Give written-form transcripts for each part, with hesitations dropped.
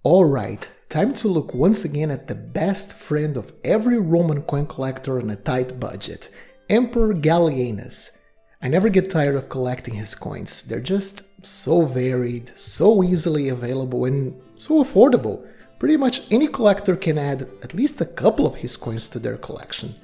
Alright, time to look once again at the best friend of every Roman coin collector on a tight budget, Emperor Gallienus. I never get tired of collecting his coins. They're just so varied, so easily available, and so affordable. Pretty much any collector can add at least a couple of his coins to their collection.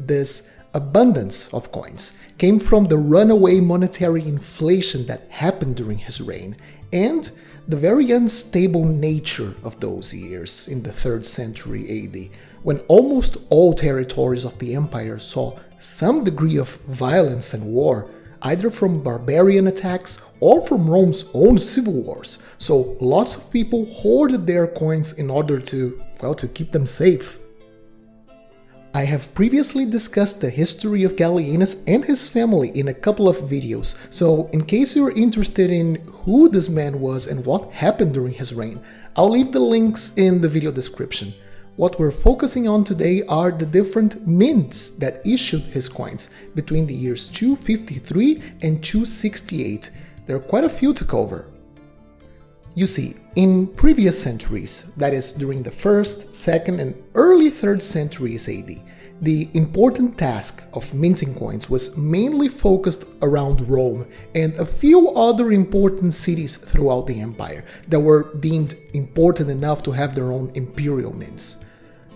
This abundance of coins came from the runaway monetary inflation that happened during his reign, and the very unstable nature of those years in the 3rd century AD, when almost all territories of the empire saw some degree of violence and war, either from barbarian attacks or from Rome's own civil wars. So lots of people hoarded their coins in order to keep them safe. I have previously discussed the history of Gallienus and his family in a couple of videos, so in case you're interested in who this man was and what happened during his reign, I'll leave the links in the video description. What we're focusing on today are the different mints that issued his coins between the years 253 and 268. There are quite a few to cover. You see, in previous centuries, that is during the 1st, 2nd and early 3rd centuries AD, the important task of minting coins was mainly focused around Rome and a few other important cities throughout the empire that were deemed important enough to have their own imperial mints.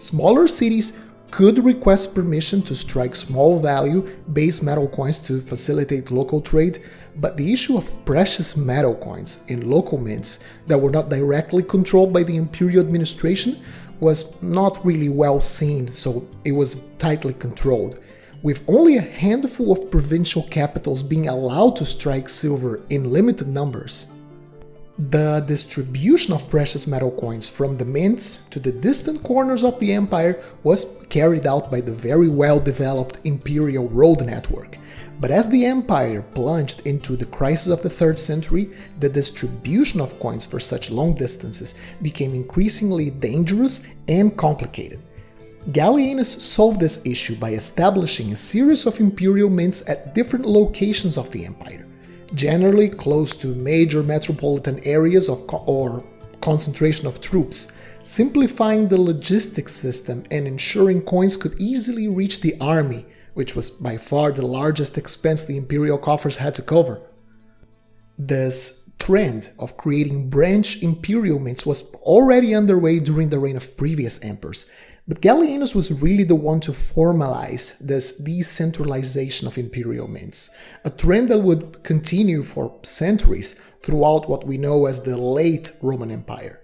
Smaller cities could request permission to strike small value base metal coins to facilitate local trade, but the issue of precious metal coins in local mints that were not directly controlled by the imperial administration was not really well seen, so it was tightly controlled, with only a handful of provincial capitals being allowed to strike silver in limited numbers. The distribution of precious metal coins from the mints to the distant corners of the empire was carried out by the very well-developed imperial road network. But as the empire plunged into the crisis of the 3rd century, the distribution of coins for such long distances became increasingly dangerous and complicated. Gallienus solved this issue by establishing a series of imperial mints at different locations of the empire, generally close to major metropolitan areas or concentration of troops, simplifying the logistics system and ensuring coins could easily reach the army, which was by far the largest expense the imperial coffers had to cover. This trend of creating branch imperial mints was already underway during the reign of previous emperors, but Gallienus was really the one to formalize this decentralization of imperial mints, a trend that would continue for centuries throughout what we know as the late Roman Empire.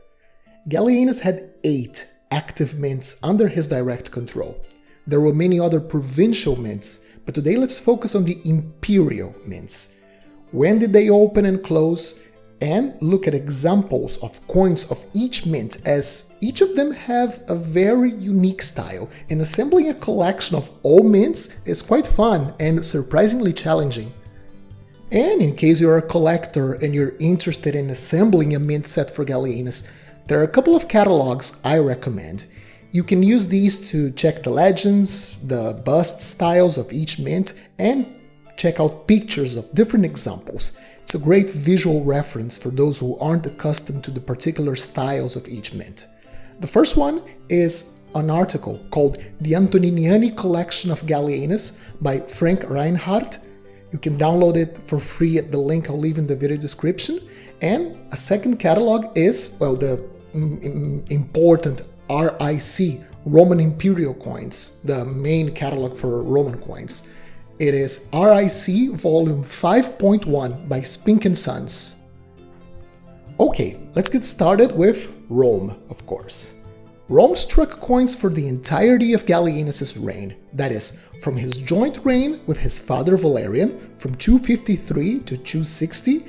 Gallienus had 8 active mints under his direct control. There were many other provincial mints, but today let's focus on the imperial mints. When did they open and close? And look at examples of coins of each mint, as each of them have a very unique style, and assembling a collection of all mints is quite fun and surprisingly challenging. And in case you're a collector and you're interested in assembling a mint set for Gallienus, there are a couple of catalogs I recommend. You can use these to check the legends, the bust styles of each mint, and check out pictures of different examples. It's a great visual reference for those who aren't accustomed to the particular styles of each mint. The first one is an article called The Antoniniani Collection of Gallienus by Frank Reinhardt. You can download it for free at the link I'll leave in the video description. And a second catalog is, the important RIC, Roman Imperial Coins, the main catalog for Roman coins. It is RIC Volume 5.1 by Spink & Sons. Okay, let's get started with Rome, of course. Rome struck coins for the entirety of Gallienus' reign, that is, from his joint reign with his father Valerian from 253 to 260,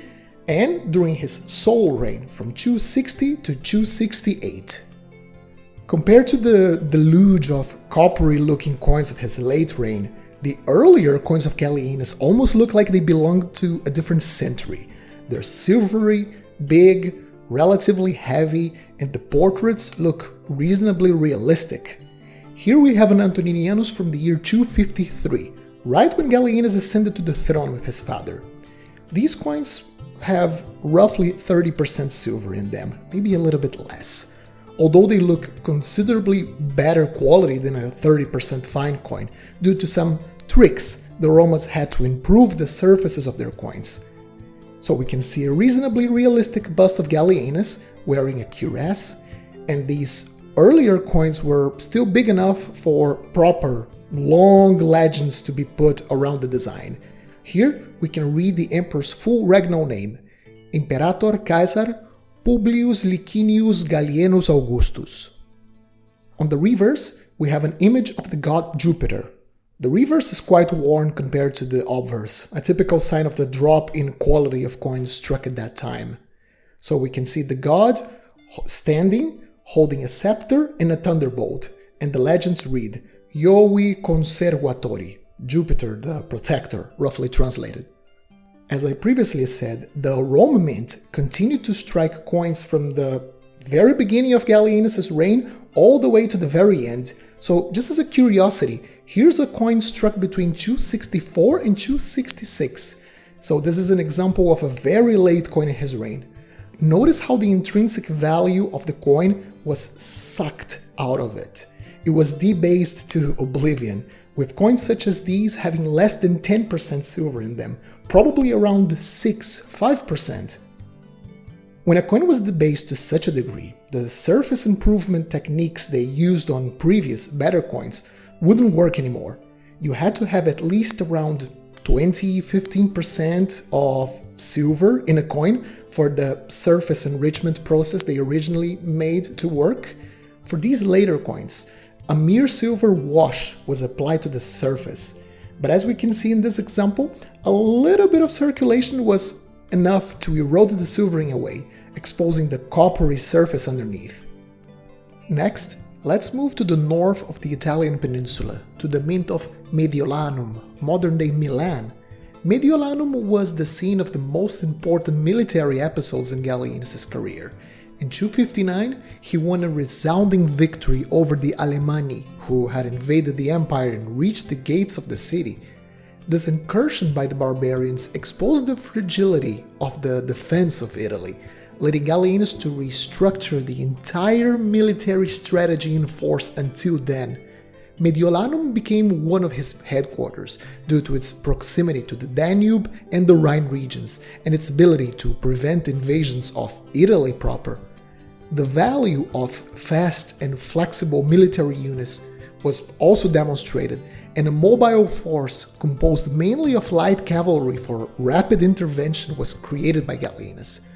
and during his sole reign from 260 to 268. Compared to the deluge of coppery-looking coins of his late reign, the earlier coins of Gallienus almost look like they belong to a different century. They're silvery, big, relatively heavy, and the portraits look reasonably realistic. Here we have an Antoninianus from the year 253, right when Gallienus ascended to the throne with his father. These coins have roughly 30% silver in them, maybe a little bit less. Although they look considerably better quality than a 30% fine coin due to some tricks the Romans had to improve the surfaces of their coins. So we can see a reasonably realistic bust of Gallienus wearing a cuirass, and these earlier coins were still big enough for proper long legends to be put around the design. Here we can read the emperor's full regnal name, Imperator Caesar Publius Licinius Gallienus Augustus. On the reverse, we have an image of the god Jupiter. The reverse is quite worn compared to the obverse, a typical sign of the drop in quality of coins struck at that time. So we can see the god standing, holding a scepter and a thunderbolt, and the legends read, Jovi Conservatori, Jupiter the protector, roughly translated. As I previously said, the Rome Mint continued to strike coins from the very beginning of Gallienus' reign all the way to the very end. So just as a curiosity, here's a coin struck between 264 and 266. So this is an example of a very late coin in his reign. Notice how the intrinsic value of the coin was sucked out of it. It was debased to oblivion, with coins such as these having less than 10% silver in them, probably around 5%. When a coin was debased to such a degree, the surface improvement techniques they used on previous, better coins wouldn't work anymore. You had to have at least around 15% of silver in a coin for the surface enrichment process they originally made to work. For these later coins, a mere silver wash was applied to the surface, but as we can see in this example, a little bit of circulation was enough to erode the silvering away, exposing the coppery surface underneath. Next, let's move to the north of the Italian peninsula, to the mint of Mediolanum, modern-day Milan. Mediolanum was the scene of the most important military episodes in Gallienus' career. In 259, he won a resounding victory over the Alemanni, who had invaded the empire and reached the gates of the city. This incursion by the barbarians exposed the fragility of the defense of Italy, leading Gallienus to restructure the entire military strategy in force until then. Mediolanum became one of his headquarters due to its proximity to the Danube and the Rhine regions and its ability to prevent invasions of Italy proper. The value of fast and flexible military units was also demonstrated, and a mobile force composed mainly of light cavalry for rapid intervention was created by Gallienus.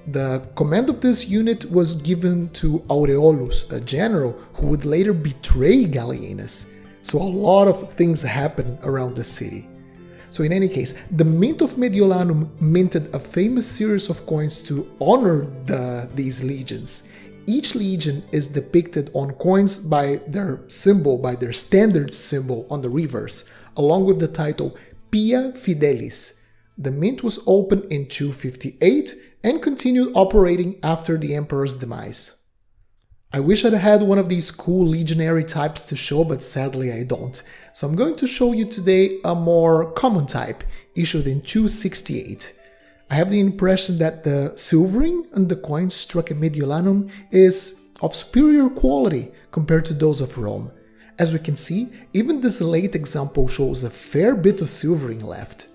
The command of this unit was given to Aureolus, a general who would later betray Gallienus. So a lot of things happened around the city. So in any case, the Mint of Mediolanum minted a famous series of coins to honor these legions. Each legion is depicted on coins by their symbol, by their standard symbol on the reverse, along with the title Pia Fidelis. The mint was opened in 258 and continued operating after the emperor's demise. I wish I'd had one of these cool legionary types to show, but sadly I don't. So I'm going to show you today a more common type, issued in 268. I have the impression that the silvering on the coins struck at Mediolanum is of superior quality compared to those of Rome. As we can see, even this late example shows a fair bit of silvering left.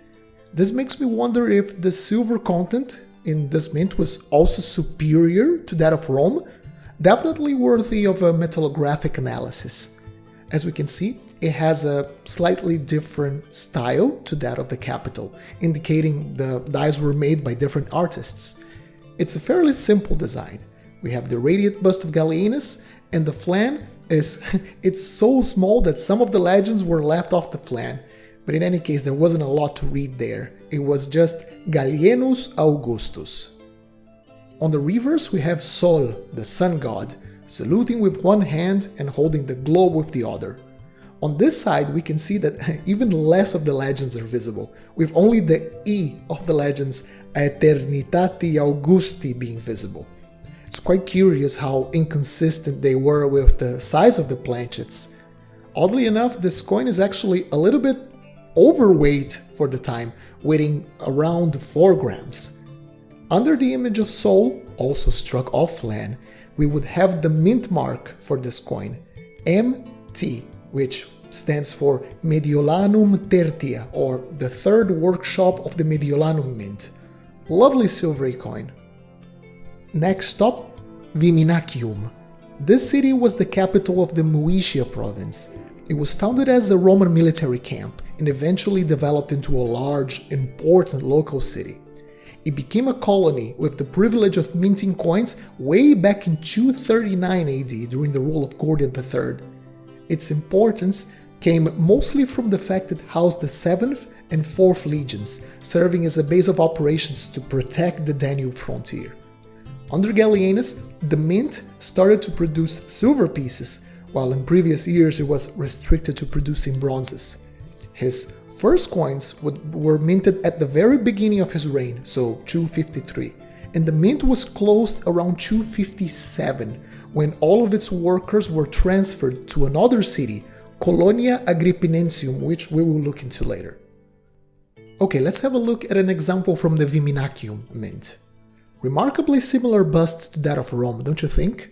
This makes me wonder if the silver content in this mint was also superior to that of Rome, definitely worthy of a metallographic analysis. As we can see, it has a slightly different style to that of the capital, indicating the dies were made by different artists. It's a fairly simple design. We have the radiate bust of Gallienus, and the flan it's so small that some of the legends were left off the flan. But in any case, there wasn't a lot to read there. It was just Gallienus Augustus. On the reverse, we have Sol, the sun god, saluting with one hand and holding the globe with the other. On this side, we can see that even less of the legends are visible, with only the E of the legends Aeternitate Augusti being visible. It's quite curious how inconsistent they were with the size of the planchets. Oddly enough, this coin is actually a little bit overweight for the time, weighing around 4 grams. Under the image of Sol, also struck offline, we would have the mint mark for this coin, MT, which stands for Mediolanum Tertia, or the third workshop of the Mediolanum mint. Lovely silvery coin. Next stop, Viminacium. This city was the capital of the Moesia province. It was founded as a Roman military camp and eventually developed into a large, important local city. It became a colony with the privilege of minting coins way back in 239 AD during the rule of Gordian III. Its importance came mostly from the fact it housed the 7th and 4th legions, serving as a base of operations to protect the Danube frontier. Under Gallienus, the mint started to produce silver pieces, while in previous years it was restricted to producing bronzes. His first coins were minted at the very beginning of his reign, so 253, and the mint was closed around 257, when all of its workers were transferred to another city, Colonia Agrippinensium, which we will look into later. Okay, let's have a look at an example from the Viminacium mint. Remarkably similar bust to that of Rome, don't you think?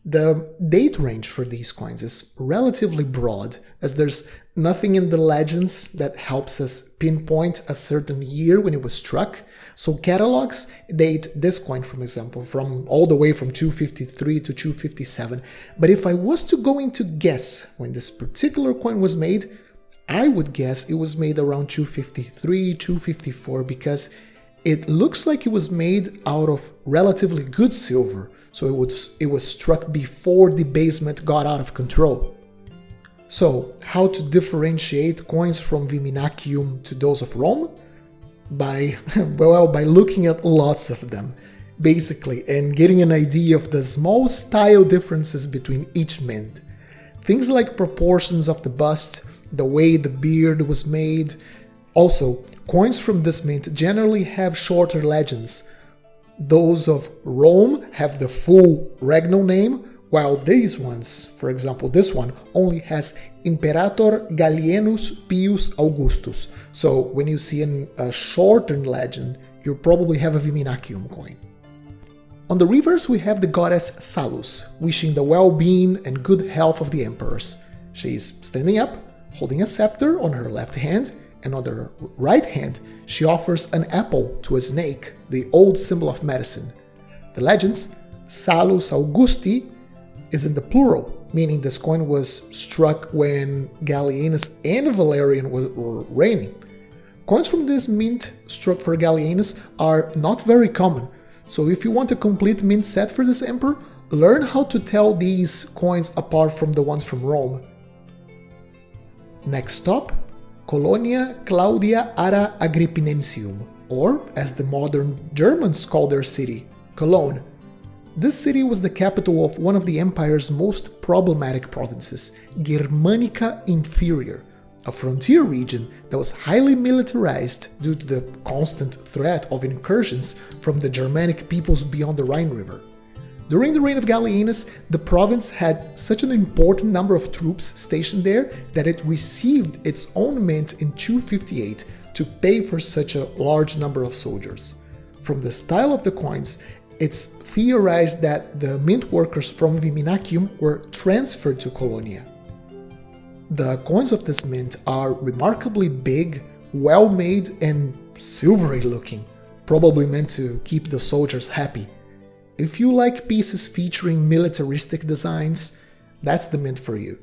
The date range for these coins is relatively broad, as there's nothing in the legends that helps us pinpoint a certain year when it was struck. So catalogs date this coin, for example, from all the way from 253 to 257. But if I was to go into guess when this particular coin was made, I would guess it was made around 253, 254, because it looks like it was made out of relatively good silver. So it was struck before debasement got out of control. So, how to differentiate coins from Viminacium to those of Rome? By looking at lots of them, basically, and getting an idea of the small style differences between each mint. Things like proportions of the bust, the way the beard was made. Also, coins from this mint generally have shorter legends. Those of Rome have the full regnal name, while these ones, for example this one, only has Imperator Gallienus Pius Augustus. So when you see a shortened legend, you probably have a Viminacium coin. On the reverse we have the goddess Salus, wishing the well-being and good health of the emperors. She is standing up, holding a scepter on her left hand, and on her right hand she offers an apple to a snake, the old symbol of medicine. The legends, Salus Augusti, is in the plural, meaning this coin was struck when Gallienus and Valerian were reigning. Coins from this mint struck for Gallienus are not very common, so if you want a complete mint set for this emperor, learn how to tell these coins apart from the ones from Rome. Next stop, Colonia Claudia Ara Agrippinensium, or as the modern Germans call their city, Cologne. This city was the capital of one of the empire's most problematic provinces, Germanica Inferior, a frontier region that was highly militarized due to the constant threat of incursions from the Germanic peoples beyond the Rhine River. During the reign of Gallienus, the province had such an important number of troops stationed there that it received its own mint in 258 to pay for such a large number of soldiers. From the style of the coins, it's theorized that the mint workers from Viminacium were transferred to Colonia. The coins of this mint are remarkably big, well-made, and silvery looking, probably meant to keep the soldiers happy. If you like pieces featuring militaristic designs, that's the mint for you.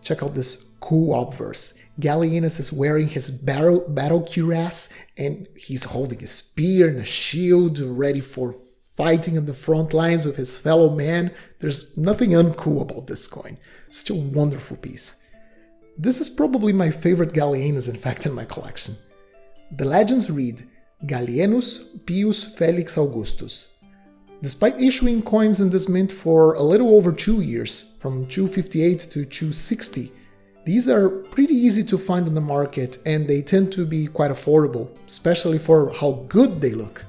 Check out this cool obverse. Gallienus is wearing his battle cuirass and he's holding a spear and a shield, ready for fighting on the front lines with his fellow man. There's nothing uncool about this coin. Such a wonderful piece. This is probably my favorite Gallienus, in fact, in my collection. The legends read, Gallienus Pius Felix Augustus. Despite issuing coins in this mint for a little over 2 years, from 258 to 260, these are pretty easy to find on the market and they tend to be quite affordable, especially for how good they look.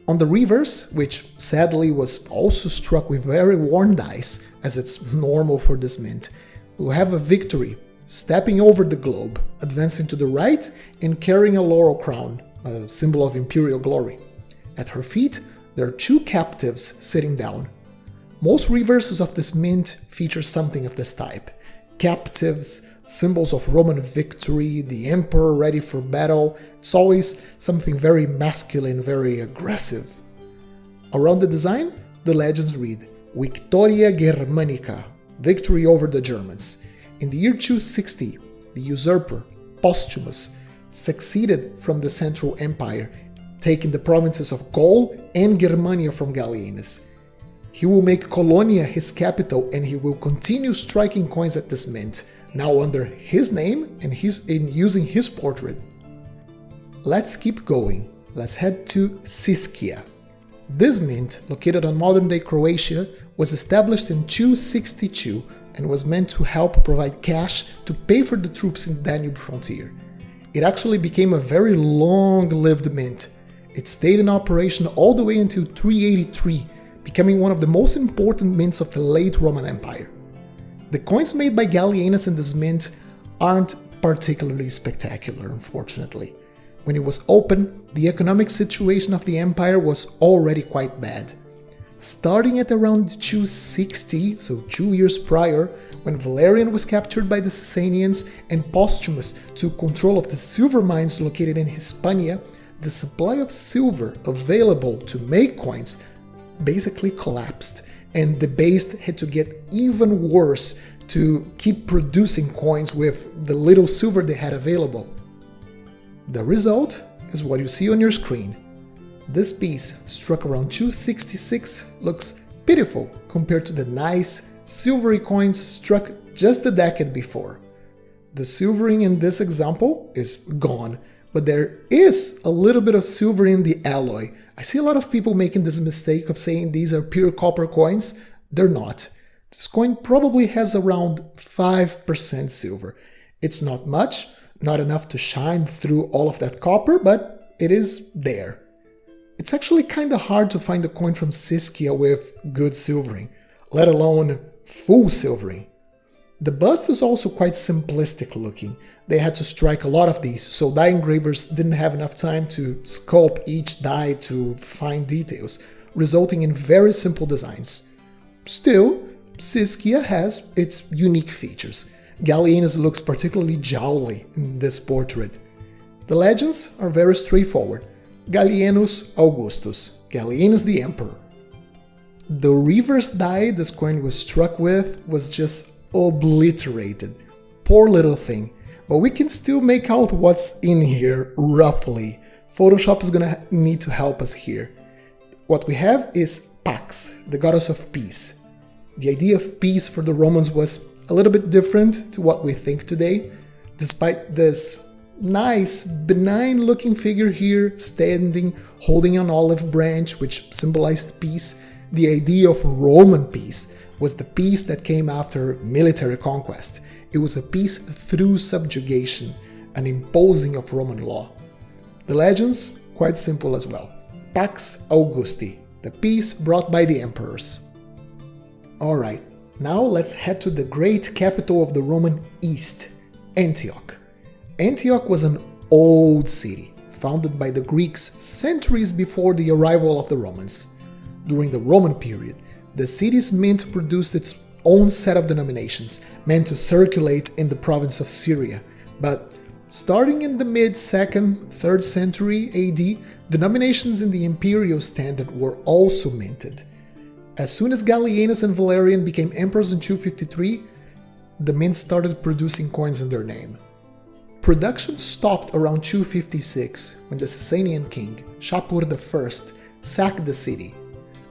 On the reverse, which sadly was also struck with very worn dice, as it's normal for this mint, we have a victory, stepping over the globe, advancing to the right and carrying a laurel crown, a symbol of imperial glory. At her feet, there are two captives sitting down. Most reverses of this mint feature something of this type. Captives, symbols of Roman victory, the emperor ready for battle. It's always something very masculine, very aggressive. Around the design, the legends read, Victoria Germanica, victory over the Germans. In the year 260, the usurper, Postumus, succeeded from the Central Empire, taking the provinces of Gaul and Germania from Gallienus. He will make Colonia his capital and he will continue striking coins at this mint, now under his name and using his portrait. Let's keep going. Let's head to Siskia. This mint, located on modern-day Croatia, was established in 262 and was meant to help provide cash to pay for the troops in the Danube frontier. It actually became a very long-lived mint. It stayed in operation all the way until 383, becoming one of the most important mints of the late Roman Empire. The coins made by Gallienus in this mint aren't particularly spectacular, unfortunately. When it was open, the economic situation of the empire was already quite bad. Starting at around 260, so 2 years prior, when Valerian was captured by the Sasanians and Postumus took control of the silver mines located in Hispania, the supply of silver available to make coins basically collapsed, and the base had to get even worse to keep producing coins with the little silver they had available. The result is what you see on your screen. This piece, struck around 266, looks pitiful compared to the nice, silvery coins struck just a decade before. The silvering in this example is gone, but there is a little bit of silver in the alloy. I see a lot of people making this mistake of saying these are pure copper coins. They're not. This coin probably has around 5% silver. It's not much, not enough to shine through all of that copper, but it is there. It's actually kinda hard to find a coin from Siskia with good silvering, let alone full silvering. The bust is also quite simplistic looking. They had to strike a lot of these, so die engravers didn't have enough time to sculpt each die to fine details, resulting in very simple designs. Still, Siskia has its unique features. Gallienus looks particularly jowly in this portrait. The legends are very straightforward. Gallienus Augustus, Gallienus the Emperor. The reverse die this coin was struck with was just obliterated. Poor little thing. But we can still make out what's in here, roughly. Photoshop is gonna need to help us here. What we have is Pax, the goddess of peace. The idea of peace for the Romans was a little bit different to what we think today. Despite this nice, benign looking figure here, standing, holding an olive branch which symbolized peace, the idea of Roman peace was the peace that came after military conquest. It was a peace through subjugation, an imposing of Roman law. The legends, quite simple as well. Pax Augusti, the peace brought by the emperors. Alright, now let's head to the great capital of the Roman East, Antioch. Antioch was an old city, founded by the Greeks centuries before the arrival of the Romans. During the Roman period, the city's mint produced its own set of denominations, meant to circulate in the province of Syria. But starting in the mid-2nd, 3rd century AD, denominations in the imperial standard were also minted. As soon as Gallienus and Valerian became emperors in 253, the mint started producing coins in their name. Production stopped around 256, when the Sasanian king, Shapur I, sacked the city.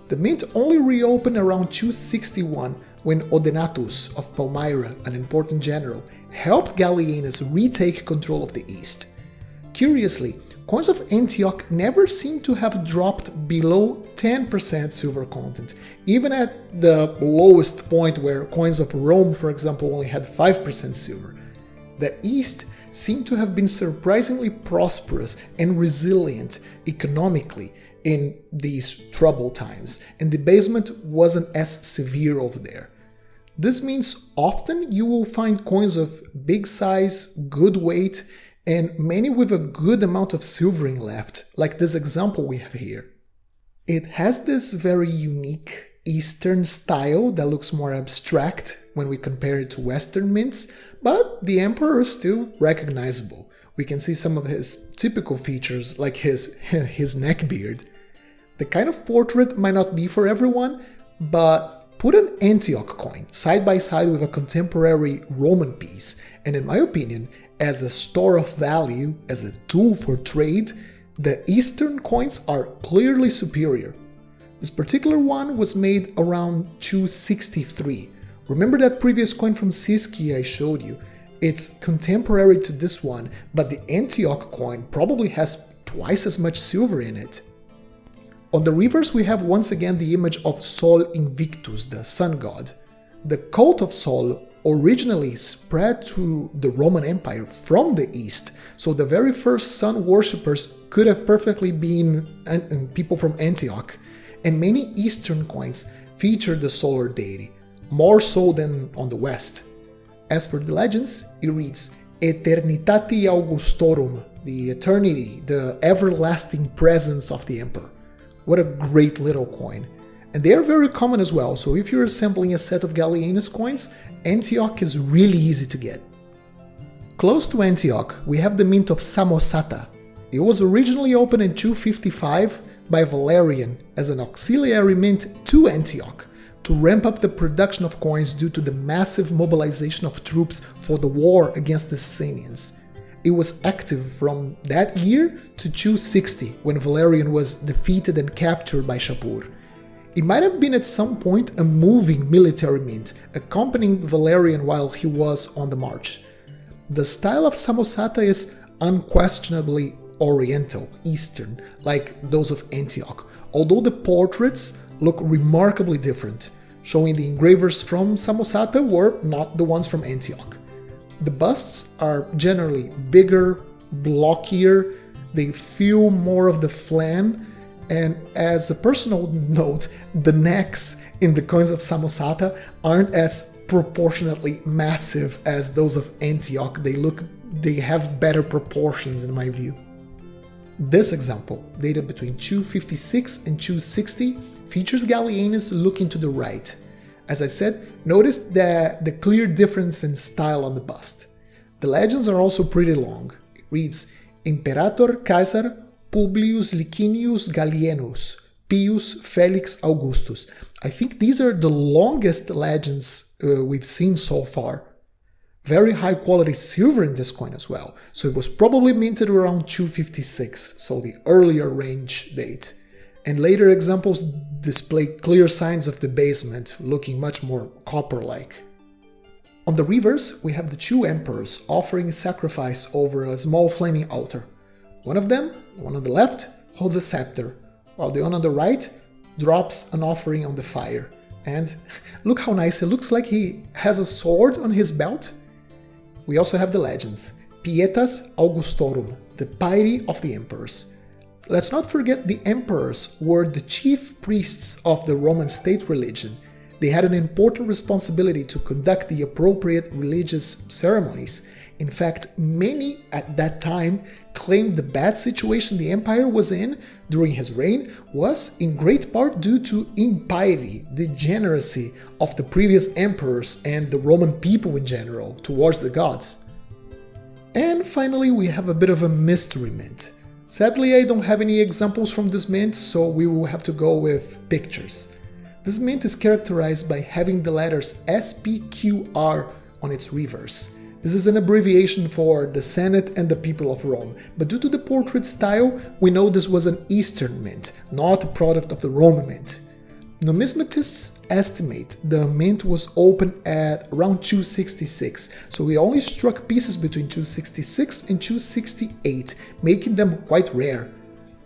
The mint only reopened around 261, when Odenatus of Palmyra, an important general, helped Gallienus retake control of the east. Curiously, coins of Antioch never seem to have dropped below 10% silver content, even at the lowest point where coins of Rome, for example, only had 5% silver. The east seemed to have been surprisingly prosperous and resilient economically in these troubled times, and debasement wasn't as severe over there. This means often you will find coins of big size, good weight, and many with a good amount of silvering left, like this example we have here. It has this very unique Eastern style that looks more abstract when we compare it to Western mints, but the Emperor is still recognizable. We can see some of his typical features like his neckbeard. The kind of portrait might not be for everyone, but put an Antioch coin side by side with a contemporary Roman piece, and in my opinion, as a store of value, as a tool for trade, the Eastern coins are clearly superior. This particular one was made around 263. Remember that previous coin from Siski I showed you? It's contemporary to this one, but the Antioch coin probably has twice as much silver in it. On the reverse we have once again the image of Sol Invictus, the sun god. The cult of Sol originally spread to the Roman Empire from the east, so the very first sun worshippers could have perfectly been people from Antioch, and many Eastern coins feature the solar deity, more so than on the west. As for the legends, it reads Aeternitate Augustorum, the eternity, the everlasting presence of the emperor. What a great little coin. And they are very common as well, so if you're assembling a set of Gallienus coins, Antioch is really easy to get. Close to Antioch, we have the mint of Samosata. It was originally opened in 255 by Valerian as an auxiliary mint to Antioch to ramp up the production of coins due to the massive mobilization of troops for the war against the Sasanians. It was active from that year to 260 when Valerian was defeated and captured by Shapur. It might have been at some point a moving military mint, accompanying Valerian while he was on the march. The style of Samosata is unquestionably Oriental, Eastern, like those of Antioch, although the portraits look remarkably different, showing the engravers from Samosata were not the ones from Antioch. The busts are generally bigger, blockier, they feel more of the flan, and as a personal note, the necks in the coins of Samosata aren't as proportionately massive as those of Antioch. They have better proportions in my view. This example, dated between 256 and 260, features Gallienus looking to the right. As I said, notice the clear difference in style on the bust. The legends are also pretty long. It reads, Imperator Caesar Publius Licinius Gallienus, Pius Felix Augustus. I think these are the longest legends we've seen so far. Very high quality silver in this coin as well, so it was probably minted around 256, so the earlier range date. And later examples display clear signs of debasement, looking much more copper-like. On the reverse, we have the two emperors offering sacrifice over a small flaming altar. One of them, the one on the left, holds a scepter, while the one on the right drops an offering on the fire. And look how nice, it looks like he has a sword on his belt. We also have the legends, Pietas Augustorum, the piety of the emperors. Let's not forget the emperors were the chief priests of the Roman state religion. They had an important responsibility to conduct the appropriate religious ceremonies. In fact, many at that time claimed the bad situation the empire was in during his reign was in great part due to impiety, degeneracy of the previous emperors and the Roman people in general towards the gods. And finally, we have a bit of a mystery mint. Sadly, I don't have any examples from this mint, so we will have to go with pictures. This mint is characterized by having the letters SPQR on its reverse. This is an abbreviation for the Senate and the people of Rome, but due to the portrait style, we know this was an Eastern mint, not a product of the Roman mint. Numismatists estimate the mint was opened at around 266, so we only struck pieces between 266 and 268, making them quite rare.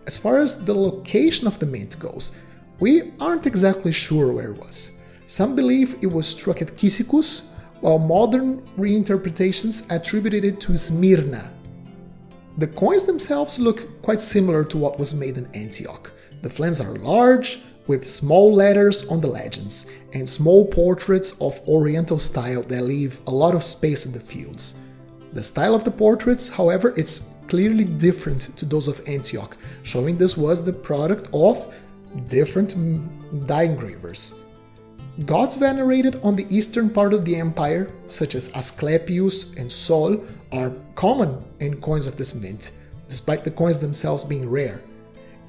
As far as the location of the mint goes, we aren't exactly sure where it was. Some believe it was struck at Cyzicus, while modern reinterpretations attributed it to Smyrna. The coins themselves look quite similar to what was made in Antioch. The flans are large, with small letters on the legends, and small portraits of Oriental style that leave a lot of space in the fields. The style of the portraits, however, it's clearly different to those of Antioch, showing this was the product of different die engravers. Gods venerated on the eastern part of the empire, such as Asclepius and Sol, are common in coins of this mint, despite the coins themselves being rare.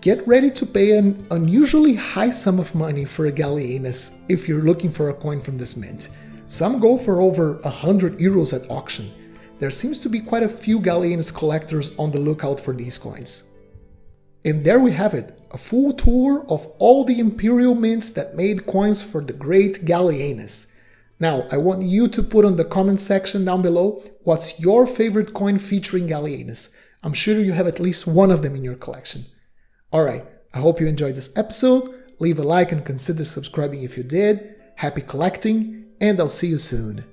Get ready to pay an unusually high sum of money for a Gallienus if you're looking for a coin from this mint. Some go for over 100 euros at auction. There seems to be quite a few Gallienus collectors on the lookout for these coins. And there we have it, a full tour of all the imperial mints that made coins for the great Gallienus. Now, I want you to put on the comment section down below what's your favorite coin featuring Gallienus. I'm sure you have at least one of them in your collection. Alright, I hope you enjoyed this episode. Leave a like and consider subscribing if you did. Happy collecting, and I'll see you soon.